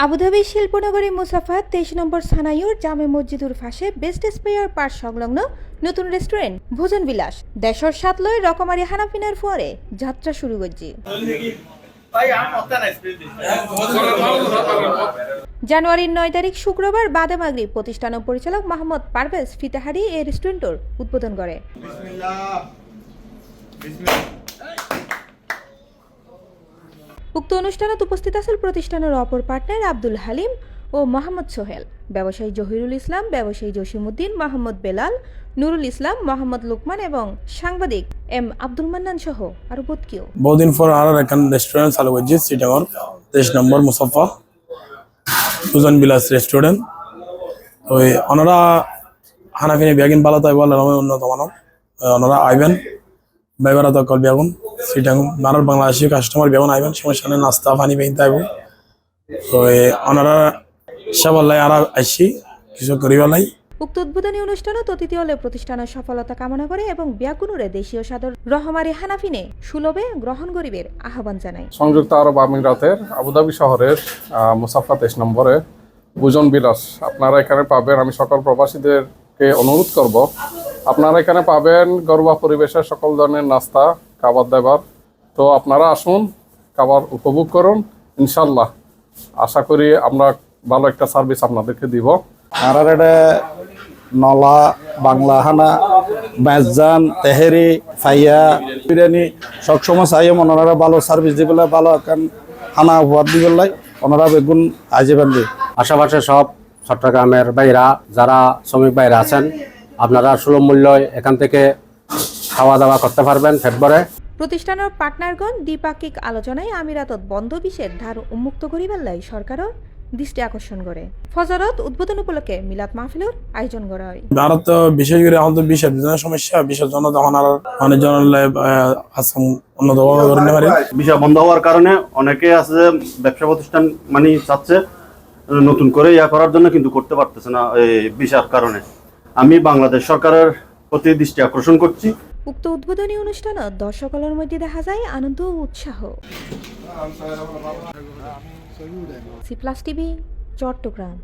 Abu Dhabi শিল্পনগরী মুসাফা 23 নম্বর সানাইউর জামে মসজিদুর ফাঁসে বেস্ট স্পেয়ার পার্ট সংলগ্ন নতুন রেস্টুরেন্ট ভোজন বিলাস দেশর সাতলয় রকমারি হানাফিনার ফুয়ারে যাত্রা শুরু করছি। জানুয়ারির 9 তারিখ শুক্রবার বাদে মাগরিব প্রতিষ্ঠান ও পরিচালক মোহাম্মদ পারভেজ ফিতাহারি এই রেস্টুরেন্টর উদ্বোধন করে। উক্ত অনুষ্ঠানত উপস্থিত আছেন প্রতিষ্ঠানের অপর পার্টনার আব্দুল হালিম ও মোহাম্মদ সোহেল, ব্যবসায়ী জহিরুল ইসলাম, ব্যবসায়ী জসিমউদ্দিন, মোহাম্মদ বেলাল, নুরুল ইসলাম, মোহাম্মদ লুকমান এবং সাংবাদিক এম আব্দুল মান্নান সহ আরো বহুত কেউ। বহুদিন পর আর এখন রেস্টুরেন্ট চালু করছি সিটাগর 23 নম্বর মুসাফা ভোজন বিলাস রেস্টুরেন্ট। ওই ওনারা হানাফিনে বিয়াগিন ভালো তাই বলেন উন্নত মানব ওনারা আইবেন বেগরা তো কল বিয়াগুন সিটাং মারার বাংলাদেশি কাস্টমার বিয়াগুন আইবেন সমস্যা নেই, নাস্তা পানি পেইতে আইব। ওই ওনারা সবাই আর আইসি কিছু করিবালাই। উক্ত উদ্বোধনী অনুষ্ঠানত অতিথি হলে প্রতিষ্ঠানের সফলতা কামনা করে এবং বিয়াগুনুরে দেশীয় সাদর রহমারি হানাফিনে সুলভে গ্রহণ করিবের আহ্বান জানায়। সংযুক্ত আরব আমিরাতের আবুধাবি শহরের মুসাফা 23 নম্বরে ভোজন বিলাস আপনারা এখানে পাবেন। আমি সকল প্রবাসীদেরকে অনুরোধ করব, আপনারা এখানে পাবেন ঘরোয়া পরিবেশের সকল ধরনের নাস্তা খাবার দাবার। তো আপনারা আসুন, খাবার উপভোগ করুন, ইনশাল্লাহ আশা করি আমরা ভালো একটা সার্ভিস আপনাদেরকে দিব। আর এটা নলা বাংলা হানা মেজান তেহেরি ফাইয়া বিরিয়ানি সবসময় চাই ওনারা ভালো সার্ভিস দিবেলা, ভালো এখন হানা উপহার দিবেলাই ওনারা বেগুন আজীবন দিয়ে আশেপাশে সব চট্টগ্রামের বাইরা যারা শ্রমিক বাইরে আছেন আপনারা সুলভ মূল্যে এখান থেকে খাওয়া দাওয়া করতে পারবেন পেট ভরে। প্রতিষ্ঠানের পার্টনারগণ দ্বিপাক্ষিক আলোচনায় আমিরাতত বন্ধ বিষের ধার উন্মুক্ত করিবার লাই সরকারও দৃষ্টি আকর্ষণ করে। ফজরত উদ্বোধন উপলক্ষে মিলাদ মাহফিলের আয়োজন করা হয়। ভারত তো বিশেষ করে আমাদের বিশেষ সমস্যা বিশেষ জন তখন আর মানুষজন উন্নতভাবে করে নিতে পারে। বিষয় বন্ধ হওয়ার কারণে অনেকে আছে যে ব্যবসা প্রতিষ্ঠান মানে চাচ্ছে নতুন করে করার জন্য কিন্তু করতে পারতেছে না এই বিষয়ের কারণে। আমি বাংলাদেশ সরকারের প্রতি দৃষ্টি আকর্ষণ করছি। উক্ত উদ্বোধনী অনুষ্ঠানে দর্শকদের মধ্যে দেখা যায় আনন্দ ও উৎসাহ। C plus TV Chittagong.